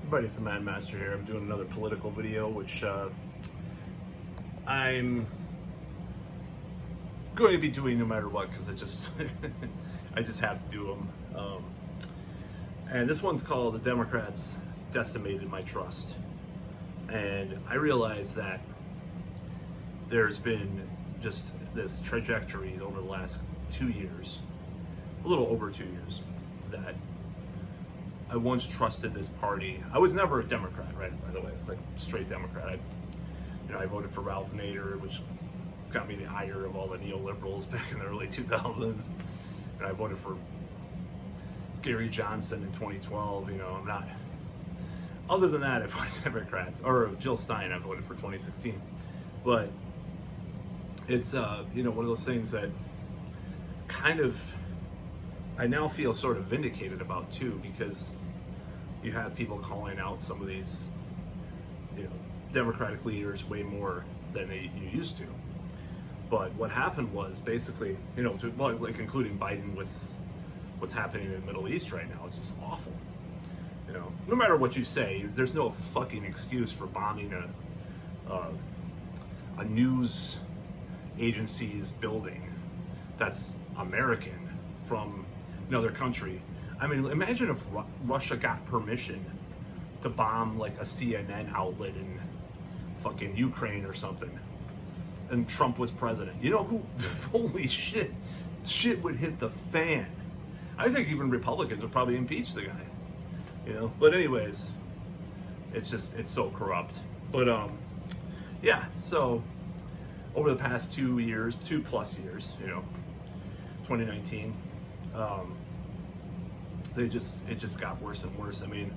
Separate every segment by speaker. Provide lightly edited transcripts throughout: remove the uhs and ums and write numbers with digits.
Speaker 1: Everybody, it's the Man Master here. I'm doing another political video, which I'm going to be doing no matter what, because I just have to do them. And this one's called "The Democrats Decimated My Trust." And I realize that there's been just this trajectory over the last 2 years, a little over 2 years, that I once trusted this party. I was never a Democrat, right? By the way, like straight Democrat. I voted for Ralph Nader, which got me the ire of all the neoliberals back in the early 2000s. And I voted for Gary Johnson in 2012. I'm not. Other than that, I voted Democrat. Or Jill Stein, I voted for 2016. But it's one of those things that kind of I now feel sort of vindicated about too, because you have people calling out some of these, Democratic leaders way more than you used to. But what happened was basically, like including Biden with what's happening in the Middle East right now, it's just awful. No matter what you say, there's no fucking excuse for bombing a news agency's building that's American from another country. I mean, imagine if Russia got permission to bomb like a CNN outlet in fucking Ukraine or something, and Trump was president. Holy shit would hit the fan. I think even Republicans would probably impeach the guy, But anyways, it's so corrupt. But yeah, so over the past 2 years, 2+ years, 2019, it just got worse and worse. I mean,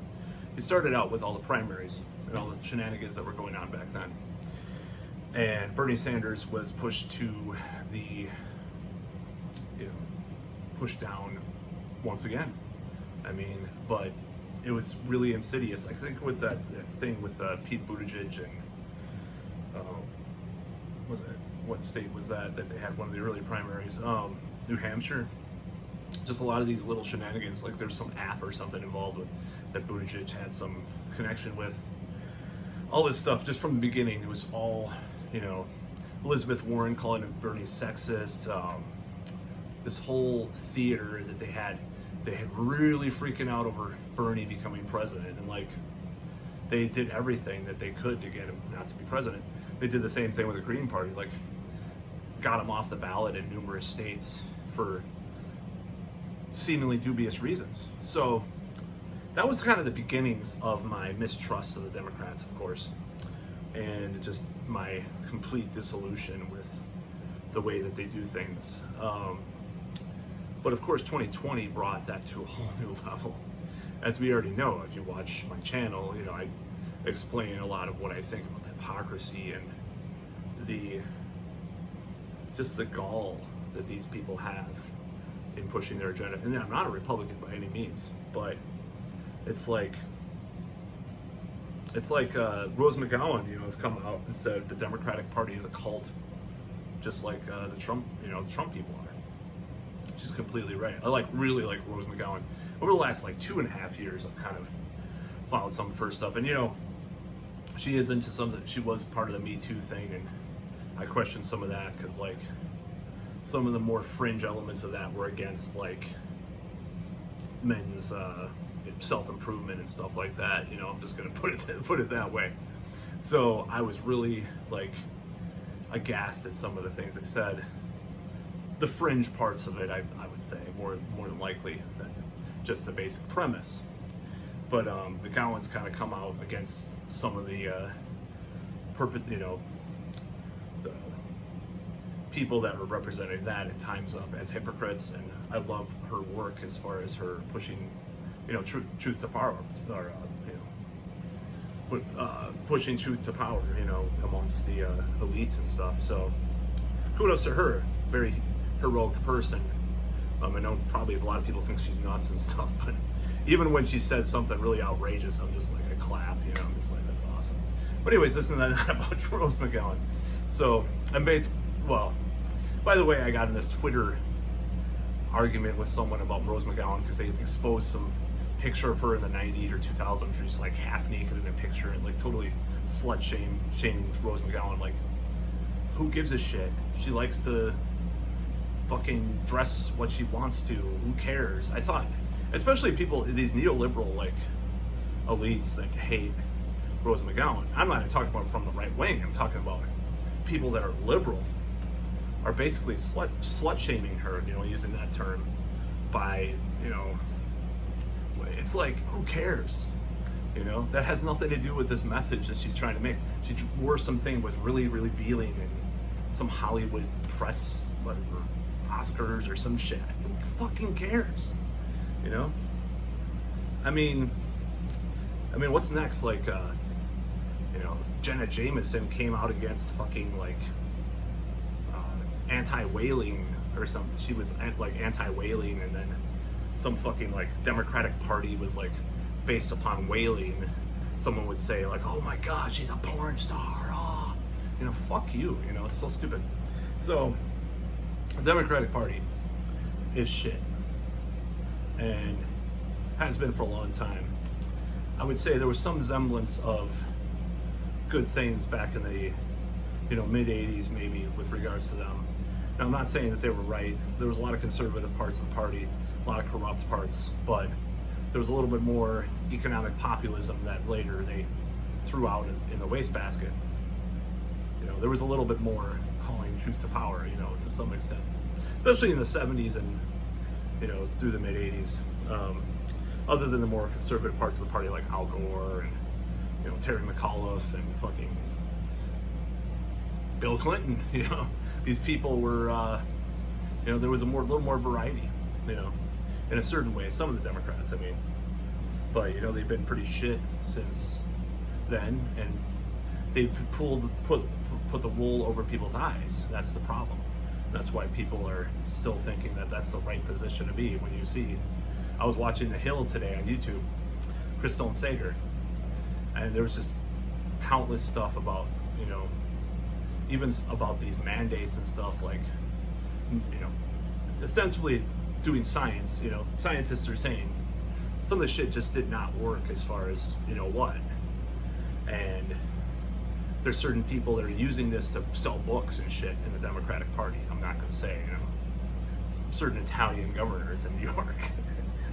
Speaker 1: it started out with all the primaries and all the shenanigans that were going on back then. And Bernie Sanders was pushed to the, pushed down once again. I mean, but it was really insidious. I think with that thing with Pete Buttigieg and, what state was that they had one of the early primaries? New Hampshire. Just a lot of these little shenanigans, like there's some app or something involved with that Buttigieg had some connection with. All this stuff, just from the beginning, it was all, Elizabeth Warren calling Bernie sexist. This whole theater that they had really freaking out over Bernie becoming president, and like they did everything that they could to get him not to be president. They did the same thing with the Green Party, like got him off the ballot in numerous states for seemingly dubious reasons. So that was kind of the beginnings of my mistrust of the Democrats, of course, and just my complete dissolution with the way that they do things. But of course, 2020 brought that to a whole new level. As we already know, if you watch my channel, I explain a lot of what I think about the hypocrisy and the gall that these people have in pushing their agenda. And I'm not a Republican by any means, but it's like Rose McGowan, has come out and said the Democratic Party is a cult, just like the Trump people are. She's completely right. I really like Rose McGowan. Over the last 2.5 years, I've kind of followed some of her stuff, and she is into something. She was part of the Me Too thing, and I questioned some of that because some of the more fringe elements of that were against men's self-improvement and stuff like that. I'm just gonna put it that way. So I was really aghast at some of the things they said. The fringe parts of it, I would say, more than likely than just the basic premise. But the Gowans kind of come out against some of the the people that were representing that in Time's Up as hypocrites. And I love her work as far as her pushing, truth to power, or pushing truth to power, amongst the elites and stuff. So kudos to her. Very heroic person. I know probably a lot of people think she's nuts and stuff, but even when she said something really outrageous, I'm just like, I clap, I'm just like, that's awesome. But anyways, this is not about Rose McGowan. So by the way, I got in this Twitter argument with someone about Rose McGowan because they exposed some picture of her in the 90s or 2000s, she's like half naked in a picture, and like totally shaming Rose McGowan. Like, who gives a shit? She likes to fucking dress what she wants to. Who cares? I thought, especially people, these neoliberal like elites that hate Rose McGowan. I'm not talking about from the right wing. I'm talking about people that are liberal are basically slut shaming her, you know, using that term by, you know, it's like, who cares? You know, that has nothing to do with this message that she's trying to make. She wore something with really revealing and some Hollywood press, whatever, Oscars or some shit. Who fucking cares? You know? I mean, what's next? Like, you know, Jenna Jameson came out against fucking like anti-whaling or something. She was like anti-whaling, and then some fucking like Democratic Party was like based upon whaling. Someone would say like, oh my god, she's a porn star. Oh, you know, fuck you. You know, it's so stupid. So the Democratic Party is shit, and has been for a long time. I would say there was some semblance of good things back in the, you know, mid 80s maybe with regards to them. Now, I'm not saying that they were right. There was a lot of conservative parts of the party, a lot of corrupt parts, but there was a little bit more economic populism that later they threw out in the wastebasket. You know, there was a little bit more calling truth to power, you know, to some extent, especially in the 70s and, you know, through the mid 80s. Other than the more conservative parts of the party like Al Gore and, you know, Terry McAuliffe and fucking Bill Clinton, you know, these people were, you know, there was a little more variety, you know, in a certain way. Some of the Democrats, I mean, but, you know, they've been pretty shit since then, and they've put the wool over people's eyes. That's the problem. That's why people are still thinking that that's the right position to be. When you see, I was watching The Hill today on YouTube, Crystal Sager, and there was just countless stuff about, you know, even about these mandates and stuff, like, you know, essentially doing science. You know, scientists are saying some of the shit just did not work as far as, you know what, and there's certain people that are using this to sell books and shit in the Democratic Party. I'm not going to say, you know, certain Italian governors in New York.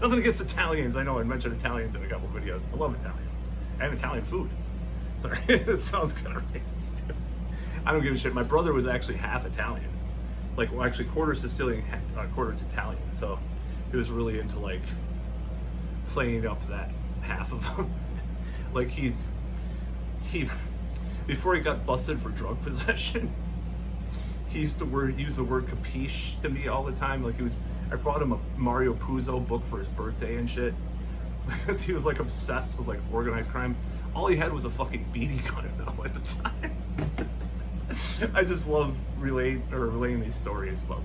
Speaker 1: Nothing against Italians. I know I mentioned Italians in a couple of videos. I love Italians and Italian food. Sorry, it sounds kind of racist too. I don't give a shit. My brother was actually half Italian, like, well, actually quarter Sicilian, quarter Italian. So he was really into like playing up that half of him. Like he before he got busted for drug possession, he used to use the word capiche to me all the time. Like, I brought him a Mario Puzo book for his birthday and shit, because he was like obsessed with like organized crime. All he had was a fucking BB gun though at the time. I just love relaying these stories about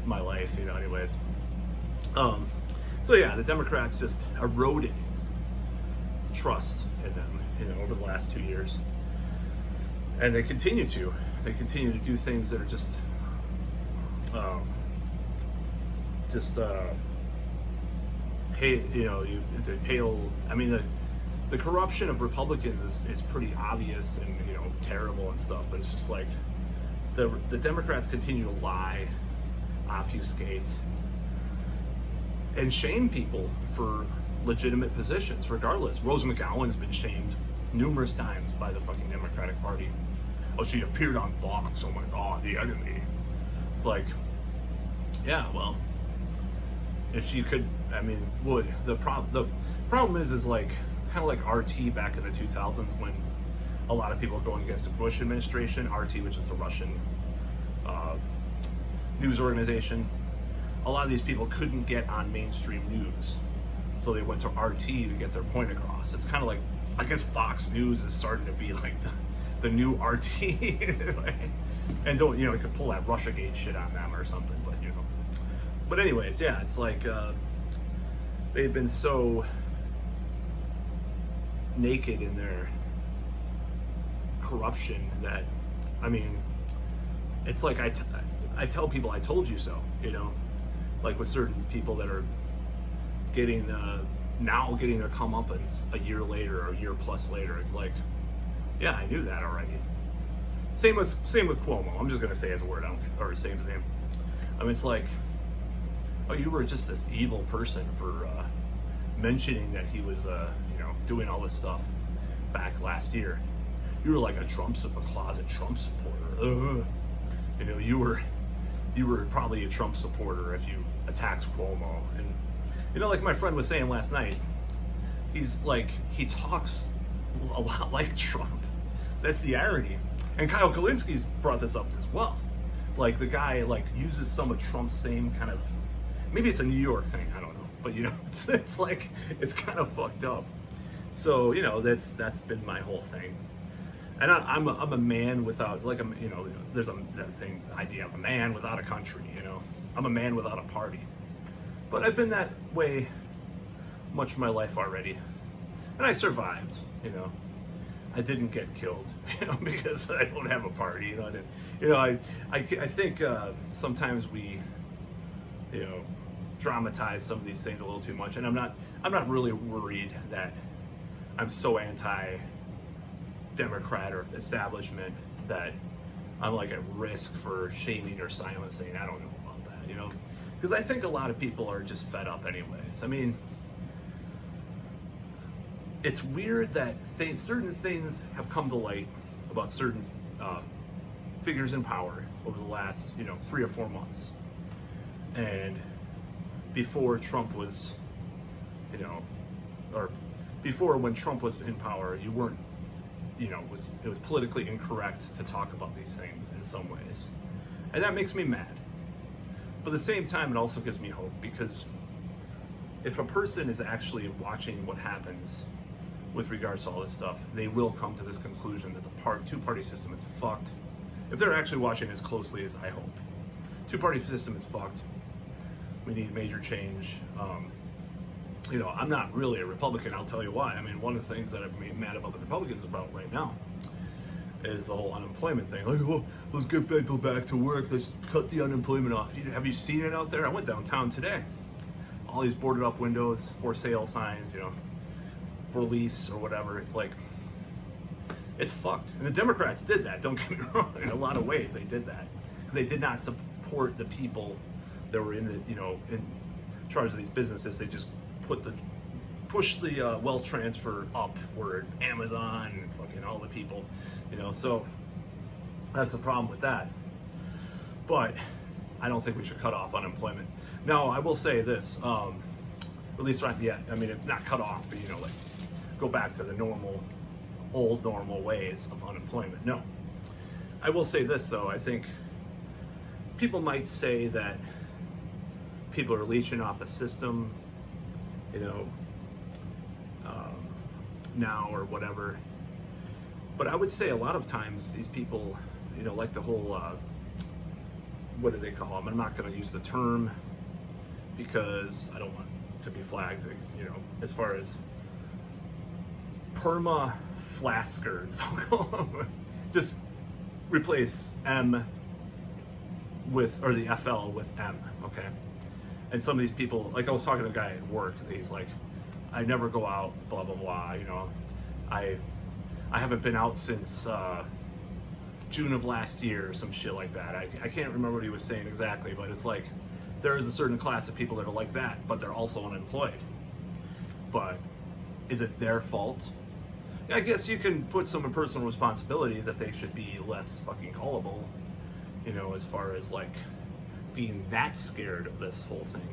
Speaker 1: my life, you know. Anyways, so yeah, the Democrats just eroded trust in them, you know, over the last 2 years, and they continue to do things that are just hey, you know, the pale. I mean, the corruption of Republicans is pretty obvious and, you know, terrible and stuff, but it's just like the Democrats continue to lie, obfuscate, and shame people for legitimate positions, regardless. Rose McGowan's been shamed numerous times by the fucking Democratic Party. Oh, she appeared on Fox. Oh my god, the enemy. It's like, yeah, well, if she could, I mean, would. The problem is like, kind of like RT back in the 2000s, when a lot of people going against the Bush administration. RT, which is the Russian news organization. A lot of these people couldn't get on mainstream news, so they went to RT to get their point across. It's kind of like, I guess Fox News is starting to be like the new RT. And don't, you know, you could pull that Russiagate shit on them or something, but, you know. But anyways, yeah, it's like they've been so naked in their corruption that, I mean, it's like I tell people I told you so, you know, like with certain people that are getting now getting their comeuppance a year later or a year plus later, it's like, yeah, I knew that already. Same with Cuomo. I'm just gonna say his word, or say his name. I mean, it's like, oh, you were just this evil person for mentioning that he was, doing all this stuff back last year. You were like a closet Trump supporter. You were probably a Trump supporter if you attacked Cuomo. And like my friend was saying last night, he talks a lot like Trump. That's the irony. And Kyle Kalinski's brought this up as well. Like, the guy uses some of Trump's same kind of, maybe it's a New York thing, I don't know, but it's like, it's kind of fucked up. So that's been my whole thing. And I'm a man without, there's that thing, idea of a man without a country. I'm a man without a party. But I've been that way much of my life already, and I survived. I didn't get killed, because I don't have a party. I think sometimes we, dramatize some of these things a little too much, and I'm not really worried that I'm so anti-Democrat or establishment that I'm like at risk for shaming or silencing. I don't know about that, because I think a lot of people are just fed up anyways. I mean, it's weird that certain things have come to light about certain figures in power over the last 3 or 4 months, and before Trump was, or before when Trump was in power, you weren't, it was politically incorrect to talk about these things in some ways, and that makes me mad. But at the same time, it also gives me hope, because if a person is actually watching what happens with regards to all this stuff, they will come to this conclusion that the two-party system is fucked. If they're actually watching as closely as I hope, two-party system is fucked. We need major change. I'm not really a Republican. I'll tell you why. I mean, one of the things that I'm mad about the Republicans about right now is the whole unemployment thing. Like, oh, let's get people back to work. Let's cut the unemployment off. Have you seen it out there? I went downtown today. All these boarded up windows, for sale signs, for lease or whatever. It's like, it's fucked. And the Democrats did that. Don't get me wrong. In a lot of ways, they did that because they did not support the people that were in charge of these businesses. They just push the wealth transfer upward, Amazon and fucking all the people, so that's the problem with that. But I don't think we should cut off unemployment. Now, I will say this, at least not yet. I mean, it's not cut off, but go back to the old normal ways of unemployment. No. I will say this though, I think people might say that people are leeching off the system, now or whatever. But I would say a lot of times these people, like the whole, what do they call them? I'm not going to use the term because I don't want to be flagged, as far as perma-flaskards. Just replace M with, or the FL with M, okay? And some of these people, like I was talking to a guy at work, he's like, I never go out, blah, blah, blah, I haven't been out since June of last year or some shit like that. I can't remember what he was saying exactly, but it's like, there is a certain class of people that are like that, but they're also unemployed. But is it their fault? I guess you can put some personal responsibility that they should be less fucking gullible, as far as like being that scared of this whole thing.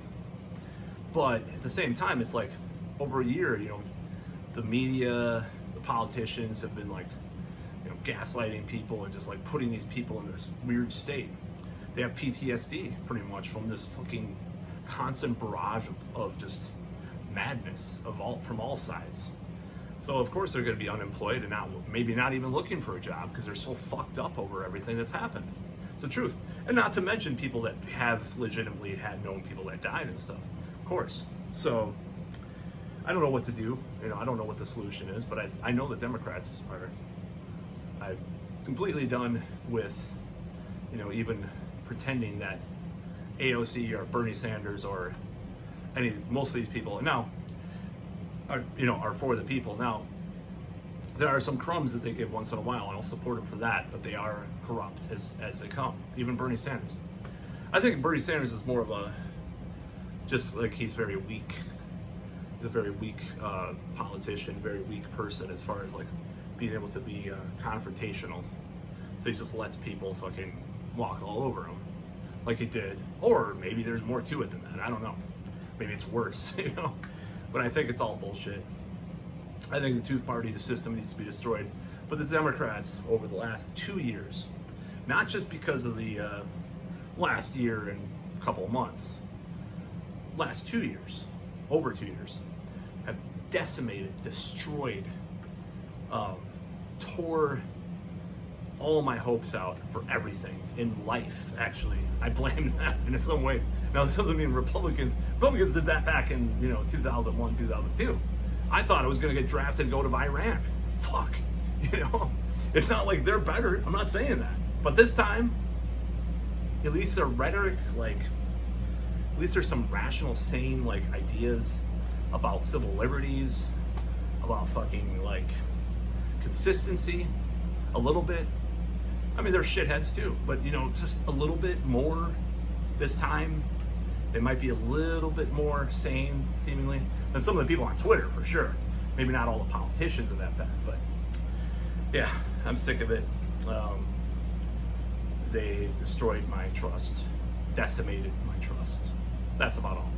Speaker 1: But at the same time, it's like over a year, the media, the politicians have been like, gaslighting people and just like putting these people in this weird state. They have PTSD pretty much from this fucking constant barrage of just madness from all sides. So of course they're going to be unemployed and maybe not even looking for a job because they're so fucked up over everything that's happened. It's the truth. And not to mention people that have legitimately known people that died and stuff, of course. So I don't know what to do. I don't know what the solution is, but I know the Democrats are completely done with, even pretending that AOC or Bernie Sanders or most of these people. Now, are for the people. Now, there are some crumbs that they give once in a while, and I'll support them for that, but they are corrupt as they come. Even Bernie Sanders. I think Bernie Sanders is more of a, just like he's very weak. He's a very weak politician, very weak person as far as like being able to be confrontational. So he just lets people fucking walk all over him like he did. Or maybe there's more to it than that. I don't know. Maybe it's worse, But I think it's all bullshit. I think the two-party system needs to be destroyed. But the Democrats, over the last 2 years, not just because of the last year and couple of months, last 2 years, over 2 years, have decimated, destroyed, tore all my hopes out for everything in life, actually. I blame that in some ways. Now, this doesn't mean Republicans did that back in, 2001, 2002. I thought I was going to get drafted and go to Iran. Fuck. It's not like they're better. I'm not saying that. But this time, at least their rhetoric, at least there's some rational, sane, ideas about civil liberties, about fucking, consistency, a little bit. I mean, they're shitheads too, but, just a little bit more this time. They might be a little bit more sane, seemingly, than some of the people on Twitter, for sure. Maybe not all the politicians are that bad, but yeah, I'm sick of it. They destroyed my trust, decimated my trust. That's about all.